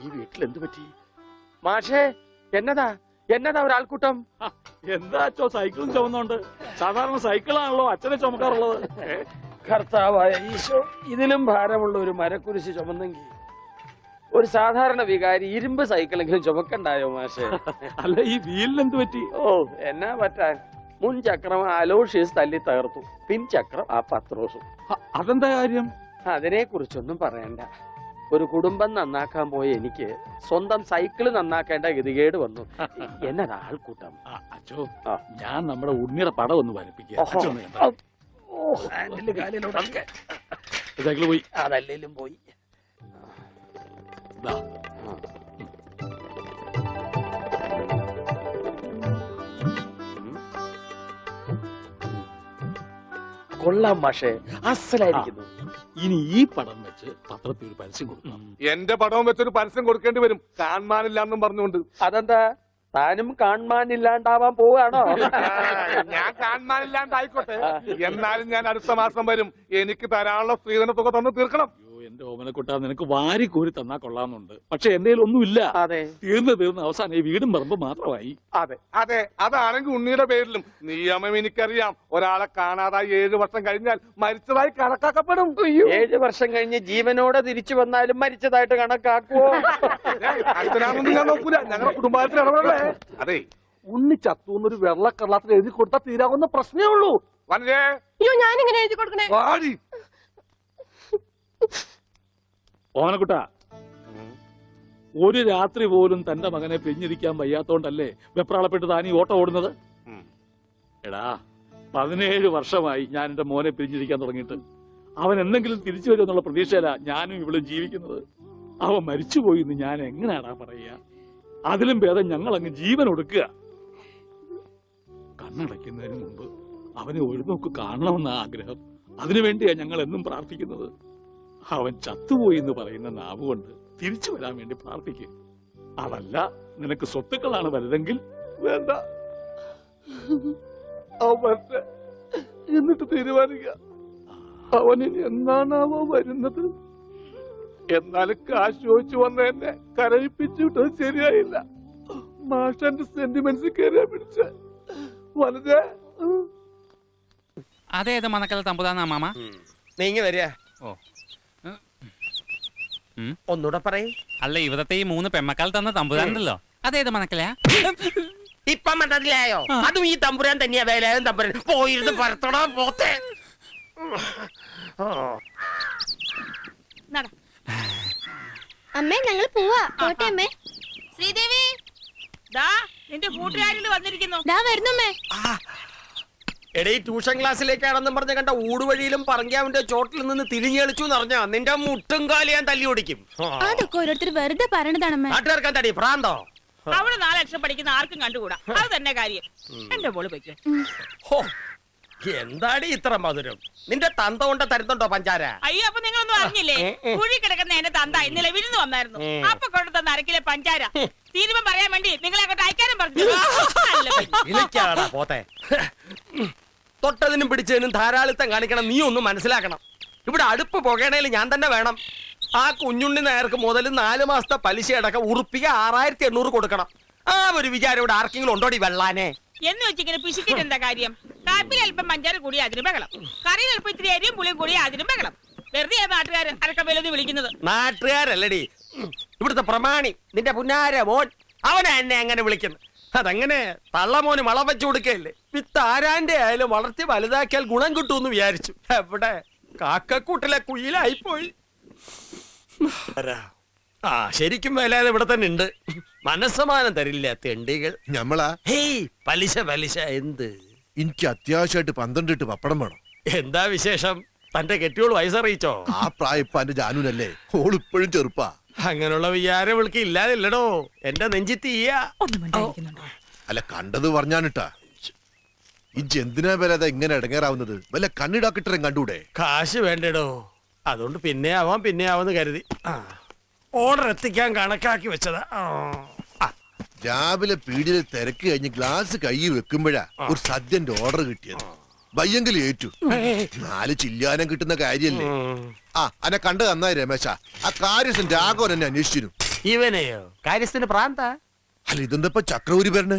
ഈ വീട്ടിൽ എന്ത് പറ്റി? മാഷേ, എന്നതാ ഒരാൾക്കൂട്ടം? എന്താ അച്ഛോ സൈക്കിളും ചുമന്നോണ്ട്? സാധാരണ സൈക്കിളാണല്ലോ അച്ഛനെ ചുമക്കാറുള്ളത്. കർത്താവായ ഈശോ, ഇതിലും ഭാരമുള്ള ഒരു മരക്കുരിശ് ചുമന്നെങ്കിൽ ഒരു സാധാരണ വികാരി ഇരുമ്പ് സൈക്കിളെങ്കിലും ചുമക്കണ്ടായോ മാഷേ? അല്ല, ഈ വീലിനെന്ത് പറ്റി? ഓ, എന്നാ പറ്റാൻ, മുൻ ചക്രം അലോഷ്യസ് തല്ലി തകർത്തു, പിൻചക്രം ആ പത്രോസും. അതെന്താ കാര്യം? അതിനെ കുറിച്ചൊന്നും പറയണ്ട. ഒരു കുടുംബം നന്നാക്കാൻ പോയ എനിക്ക് സ്വന്തം സൈക്കിള് നന്നാക്കേണ്ട ഗതികേട് വന്നു. എന്നതാ ആൾക്കൂട്ടം? അച്ഛോ, ഞാൻ നമ്മുടെ ഉണ്ണിയുടെ പടം ഒന്ന് വരപ്പിക്കുക. സൈക്കിള് പോയി, അതല്ലേലും പോയി. കൊള്ളാം മാഷേ, അസലായിരിക്കുന്നു. ഇനി ഈ പടം വെച്ച് പത്രത്തിൽ ഒരു പരസ്യം കൊടുക്കണം. എന്റെ പടവും വെച്ചൊരു പരസ്യം കൊടുക്കേണ്ടി വരും, കാണാനില്ലാന്നും പറഞ്ഞുകൊണ്ട്. അതെന്താ, താനും കാണാനില്ലാണ്ടാവാൻ പോവാണോ? ഞാൻ കാണാനില്ലാണ്ടായിക്കോട്ടെ, എന്നാലും ഞാൻ അടുത്ത മാസം വരും. എനിക്ക് തരാനുള്ള സ്ത്രീധന തുക തന്നു തീർക്കണം. എന്റെ ഓമനക്കുട്ട, നിനക്ക് വാരി കോരി തന്നാ കൊള്ളാന്നുണ്ട്. പക്ഷെ എന്റെ ഒന്നുമില്ല. അതെ, തീർന്ന് അവസാനം ഈ വീടും പറമ്പ് മാത്രമായി. അതെ, അതാണെങ്കിൽ ഉണ്ണിയുടെ പേരിലും നിയമം എനിക്കറിയാം. ഒരാളെ കാണാതായി 7 വർഷം കഴിഞ്ഞാൽ മരിച്ചതായി കണക്കാക്കപ്പെടും. 7 വർഷം കഴിഞ്ഞ് ജീവനോടെ തിരിച്ചു വന്നാലും മരിച്ചതായിട്ട് കണക്കാക്കുവോ? അച്ഛനാണെന്ന് ഞാൻ നോക്കൂല, ഞങ്ങളുടെ കുടുംബത്തിൽ ഇടപെടലേ. അതെ, ഉണ്ണി ചത്തൂന്നൊരു വെള്ളക്കള്ളത്തിൽ എഴുതി കൊടുത്താൽ തീരാവുന്ന പ്രശ്നമേ ഉള്ളൂ. ഞാനിങ്ങനെ എഴുതി കൊടുക്കണേ? ഓമനക്കുട്ട, ഒരു രാത്രി പോലും തന്റെ മകനെ പിരിഞ്ഞിരിക്കാൻ വയ്യാത്തോണ്ടല്ലേ വെപ്രാളപ്പെട്ട് താനീ ഓട്ടം ഓടുന്നത്? എടാ, 17 വർഷമായി ഞാൻ എന്റെ മോനെ പിരിഞ്ഞിരിക്കാൻ തുടങ്ങിയിട്ട്. അവൻ എന്തെങ്കിലും തിരിച്ചു വരുമെന്നുള്ള പ്രതീക്ഷയില ഞാനും ഇവളും ജീവിക്കുന്നത്. അവൻ മരിച്ചുപോയി എന്ന് ഞാൻ എങ്ങനെയാടാ പറയുക? അതിലും ഭേദം ഞങ്ങൾ അങ്ങ് ജീവൻ ഒടുക്കുക. കണ്ണടയ്ക്കുന്നതിന് മുമ്പ് അവനെ ഒരു നോക്ക് കാണണമെന്ന ആഗ്രഹം. അതിനുവേണ്ടിയാ ഞങ്ങൾ എന്നും പ്രാർത്ഥിക്കുന്നത്. അവൻ ചത്തുപോയി എന്ന് പറയുന്ന നാവ് കൊണ്ട് തിരിച്ചു വരാൻ വേണ്ടി പ്രാർത്ഥിക്കും. അതല്ല നിനക്ക് സ്വത്തുക്കളാണ് വലുതെങ്കിൽ വേണ്ട, എന്നിട്ട് തീരുമാനിക്കുക. അവനിനി എന്നാണാവോ വരുന്നത്? എന്നാലും കാശ് ചോദിച്ചു വന്ന എന്നെ കരയിപ്പിച്ചു വിട്ടത് ശരിയായില്ല. മാഷന്റെ സെന്റിമെന്റ്സ് കയറിയാ പിടിച്ച വളരെ. അതേത് മനക്കല തമ്പുതാന്നാ മാമ? നീങ്ങി വരിക. ഓ, ഒന്നൂടെ പറയും. അല്ല, ഇവിടത്തെ ഈ 3 പെമ്മക്കാൽ തന്ന തമ്പുരാനുണ്ടല്ലോ, അതേത് മനക്കലയാ? ഇപ്പം മനസ്സിലായോ? അതും ഈ തമ്പുരാൻ തന്നെയാ. വേലായും തമ്പുരാൻ പോയിരുന്ന് പരത്തോടാ പോത്തെ. അമ്മേ, ഞങ്ങൾ പോവാ. പോട്ടെ അമ്മേ. ശ്രീദേവി, ദാ നിന്റെ കൂട്ടുകാരിൽ വന്നിരിക്കുന്നു. ദാ വരുന്നമ്മേ. എടേ, ട്യൂഷൻ ക്ലാസ്സിലേക്കാണെന്നും പറഞ്ഞ കണ്ട ഊടുവഴിയിലും പറങ്കാവിന്റെ ചോട്ടിൽ നിന്ന് തിരിഞ്ഞു കളിച്ചു എന്നറിഞ്ഞാ നിന്റെ മുട്ടും കാലി ഞാൻ തല്ലി ഓടിക്കും. അതൊക്കെ ഓരോരുത്തർ വെറുതെ പറയണതാണമ്മേ. നാട്ടുകാർക്കാൻ തടി പ്രാന്തോ? അവള് 4 അക്ഷരം പഠിക്കുന്ന ആർക്കും കണ്ടുകൂടാ. അത് തന്നെ കാര്യം. എന്റെ മോള് പൊയ്ക്കോ. ഹോ, എന്താടി ഇത്ര മധുരം? നിന്റെ തന്ത കൊണ്ട് തരുന്നുണ്ടോ പഞ്ചാര? അയ്യോ, അപ്പൊ നിങ്ങളൊന്നും അറിഞ്ഞില്ലേ? കുഴി കിടക്കുന്ന എന്റെ തന്ത ഇന്നലെ വിരുന്ന് വന്നായിരുന്നു. അപ്പൊ കൊണ്ട് തന്ന 1 കിലോ പഞ്ചാര തീരുമാനം പറയാൻ വേണ്ടി നിങ്ങളെ അങ്ങോട്ട് അയക്കാനും പറഞ്ഞു. ഇലക്കാടാ പോത്തെ. തൊട്ടതിനും പിടിച്ചതിനും ധാരാളിത്തം കാണിക്കണം. നീ ഒന്നും മനസ്സിലാക്കണം. ഇവിടെ അടുപ്പ് പുകയണേൽ ഞാൻ തന്നെ വേണം. ആ കുഞ്ഞുണ്ണി നേർക്ക് മുതൽ 4 മാസത്തെ പലിശ അടക്കം ഉറുപ്പിക 6800 കൊടുക്കണം. ആ ഒരു വിചാരം ഇവിടെ ആർക്കെങ്കിലും ഉണ്ടോടി വെള്ളാനെ? എന്ന് വെച്ചിങ്ങനെ പിശുക്കിട്ട് എന്താ കാര്യം? കാപ്പിൽ അല്പം പഞ്ചാര കൂടി അതിന് ബഹളം, കറിയിൽ അല്പം ഇത്തിരി അരിയും പുളിയും കൂടി അതിനും ബഹളം. വെറുതെ നാട്ടുകാരൻ അരക്കമ്പേലൊന്ന് വിളിക്കുന്നത്. നാട്ടുകാരല്ലടി, ഇവിടുത്തെ പ്രമാണി നിന്റെ പുന്നാര മോൻ. അവനെ എന്നെ അങ്ങനെ വിളിക്കുന്നു. അതങ്ങനെ തള്ളമോന് വളം വെച്ചു കൊടുക്കല്ലേ. വിത്ത് ആരാന്റെ ആയാലും വളർത്തി വലുതാക്കിയാൽ ഗുണം കിട്ടുമെന്ന് വിചാരിച്ചു. എവിടെ കാക്കക്കൂട്ടിലെ കുയിലായിപ്പോയി. ആ, ശരിക്കും വേലാതെ ഇവിടെ തന്നെ ഉണ്ട്. മനസ്സമാനം തരില്ല തെണ്ടികൾ. ഞമ്മളാ ഹേയ്, പലിശ പലിശ എന്ത്? എനിക്ക് അത്യാവശ്യമായിട്ട് 12 പപ്പടം വേണം. എന്താ വിശേഷം? തന്റെ കെട്ടിയോള് വയസ്സറിയിച്ചോ? ആ പ്രായം ഇപ്പൊ എന്റെ ജാനുനല്ലേ, ഓളിപ്പോഴും ചെറുപ്പാ. അങ്ങനെയുള്ള വിചാരം വിളിക്ക് ഇല്ലാതില്ലടോ. എന്റെ നെഞ്ചി തീയ. അല്ല, കണ്ടത് പറഞ്ഞാനിട്ടാ. ഇജ്ജ് എന്തിനാ വരാതെ ഇങ്ങനെ ഇടങ്ങേറാവുന്നത്? വല്ല കണ്ണിടാക്കിട്ടരം കണ്ടൂടെ? കാശ് വേണ്ടടോ, അതുകൊണ്ട് പിന്നെ ആവാന്ന് കരുതി ഓർഡർ എത്തിക്കാൻ കണക്കാക്കി വെച്ചതാ. രാവിലെ പീടിയിൽ തിരക്ക് കഴിഞ്ഞ് ഗ്ലാസ് കൈ വെക്കുമ്പോഴാ ഒരു സദ്യന്റെ ഓർഡർ കിട്ടിയത്. വയ്യെങ്കിലും ഏറ്റു 4 ചില്ലാനം കിട്ടുന്ന കാര്യല്ലേ. ആ അന്നെ കണ്ടു തന്നായി രമേശ. ആ കാര്യസ്ഥൻ രാഘവൻ എന്നെ അന്വേഷിച്ചിരുന്നു. ഇവനെയോ? കാര്യസ്ഥന് പ്രാന്ത? അല്ല ഇതെന്തപ്പ ചക്രവൂരി പേരന്?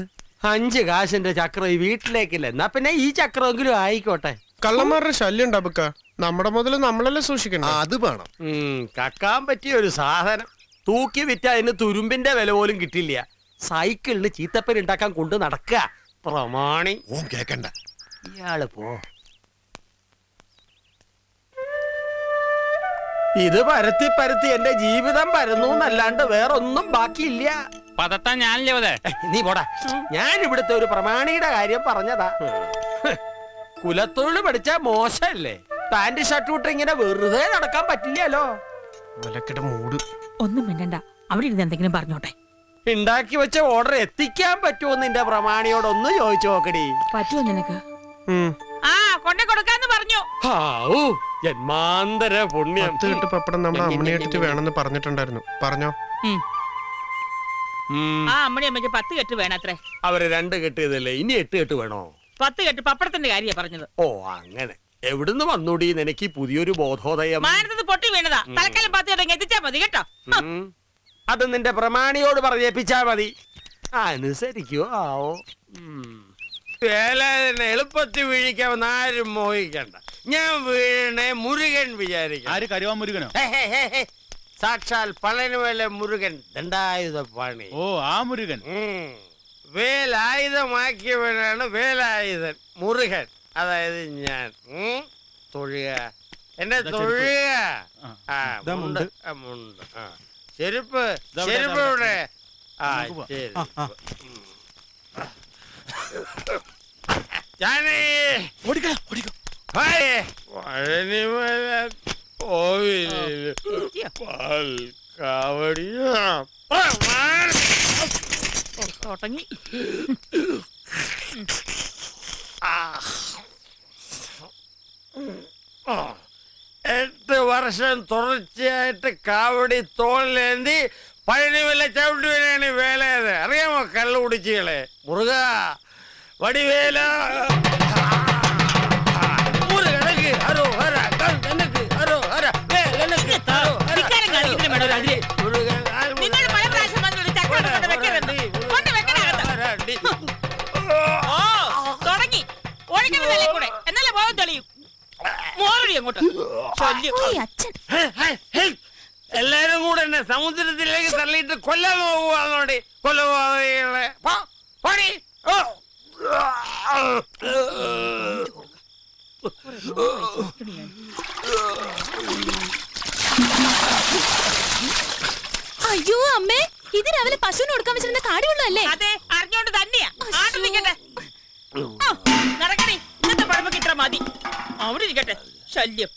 5 കാശിന്റെ ചക്രം ഈ വീട്ടിലേക്കില്ല. എന്നാ പിന്നെ ഈ ചക്രമെങ്കിലും ആയിക്കോട്ടെ. കള്ളന്മാരുടെ ശല്യം ഉണ്ടാവുക. നമ്മുടെ മുതൽ നമ്മളല്ലേ സൂക്ഷിക്കണ്ട. അത് വേണം. കക്കാൻ പറ്റിയ ഒരു സാധനം. തൂക്കി വിറ്റ അതിന് തുരുമ്പിന്റെ വില പോലും കിട്ടില്ല. സൈക്കിളിന് ചീത്തപ്പേര് ഉണ്ടാക്കാൻ കൊണ്ട് നടക്കുക പ്രമാണി. ഓൻ കേക്കണ്ട. ഇയാള് പോ. ഇത് പരത്തി പരത്തി എന്റെ ജീവിതം പരന്നു എന്നല്ലാണ്ട് വേറൊന്നും ബാക്കിയില്ല. പതത്താൻ ഞാനില്ലേ അതെ. നീ പോടാ. ഞാൻ ഇവിടുത്തെ ഒരു പ്രമാണിയുടെ കാര്യം പറഞ്ഞതാ. കുലത്തൊഴിൽ പഠിച്ച മോശമല്ലേ? പാന്റ് ഷർട്ട് വിട്ട് ഇങ്ങനെ വെറുതെ നടക്കാൻ പറ്റില്ലല്ലോ. വിലക്കിട മൂട്. ഒന്നും മിണ്ടണ്ട, അവിടെ ഇരുന്ന് എന്തെങ്കിലും പറഞ്ഞോട്ടെ. ഉണ്ടാക്കി വെച്ച ഓർഡർ എത്തിക്കാൻ പറ്റുമോ നിന്റെ പ്രമാണിയോടൊന്ന് ചോദിച്ചു നോക്കടി. പറ്റുമോ നിനക്ക്? ആ കൊണ്ടേ കൊടുക്കാന്ന് പറഞ്ഞു. ഹാവൂ, ജന്മാന്തര പുണ്യം. 10 കെട്ട് പപ്പടം നമ്മുടെ അമ്മണിയെടുത്ത് വേണമെന്ന് പറഞ്ഞിട്ടുണ്ടായിരുന്നു. പറഞ്ഞോ? ആ അമ്മണി അമ്മയ്ക്ക് 10 കെട്ട് വേണത്രേ. അവര് 2 കെട്ട് ചെയ്തല്ലേ, ഇനി 8 കെട്ട് വേണോ? 10 കെട്ട് പപ്പടത്തിന്റെ കാര്യ പറഞ്ഞത്. ഓ അങ്ങനെ. എവിടുന്ന് വന്നൂടി നിനക്ക് ഈ പുതിയൊരു ബോധോദയം? മാനത്ത് പൊട്ടി വീണതാ. തലക്കാലം 10 കെട്ടെങ്കിൽ എത്തിച്ചാ മതി കേട്ടോ. അത് നിന്റെ പ്രമാണിയോട് പറഞ്ഞേപ്പിച്ചാ മതി. അനുസരിക്കോ ആവോ. വേല എളുപ്പത്തിൽ വീഴിക്കാമെന്ന് ആരും മോഹിക്കണ്ട. ഞാൻ വീണേ മുരുകൻ വിചാരിക്കും. ആര് കരുവാ മുരുകനോ? സാക്ഷാൽ പളനിമല മുരുകൻ ദണ്ഡായുധ പണി. ഓ ആ മുരുകൻ. വേലായുധമാക്കിയവനാണ് വേലായുധൻ. മുരുകൻ അതായത് ഞാൻ. തൊഴുക എന്നെ തൊഴുക. മുണ്ട്. ചെരുപ്പ് ചെരുപ്പ് ഇവിടെ. ആ ശരി. പഴനിമല കോവിലില് പാൽ കാവടി തുടങ്ങി. 8 വർഷം തുടർച്ചയായിട്ട് കാവടി തോളിലേന്തി പഴനിമല ചവിട്ടുവനാണ് വേലയത്. അറിയാമോ കള്ളു കുടിച്ചുകളെ? മുറുക വടിവേല തുടങ്ങി. ഒഴിക്കുന്നതല്ലേ കൂടെ, എന്നല്ലേ ബോധം തെളിയും. മോറടി അങ്ങോട്ട്. എല്ലാരും കൂടെ എന്നെ സമുദ്രത്തിലേക്ക് തള്ളിയിട്ട് കൊല്ലാൻ പോകുവാന്നോടി. കൊലപാതകളെ പണി. അയ്യോ അമ്മേ, ഇത് രാവിലെ പശുവിന് കൊടുക്കാൻ വെച്ചിരുന്ന കാടിവെള്ളമല്ലേ? അതെ, അറിഞ്ഞോണ്ട് തന്നെയാ. ആട്ടം നിൽക്കട്ടെ. നടക്കണേ, ഇന്നത്തെ പഴമക്ക് ഇത്ര മതി. അവിടെ ഇരിക്കട്ടെ. ശല്യം.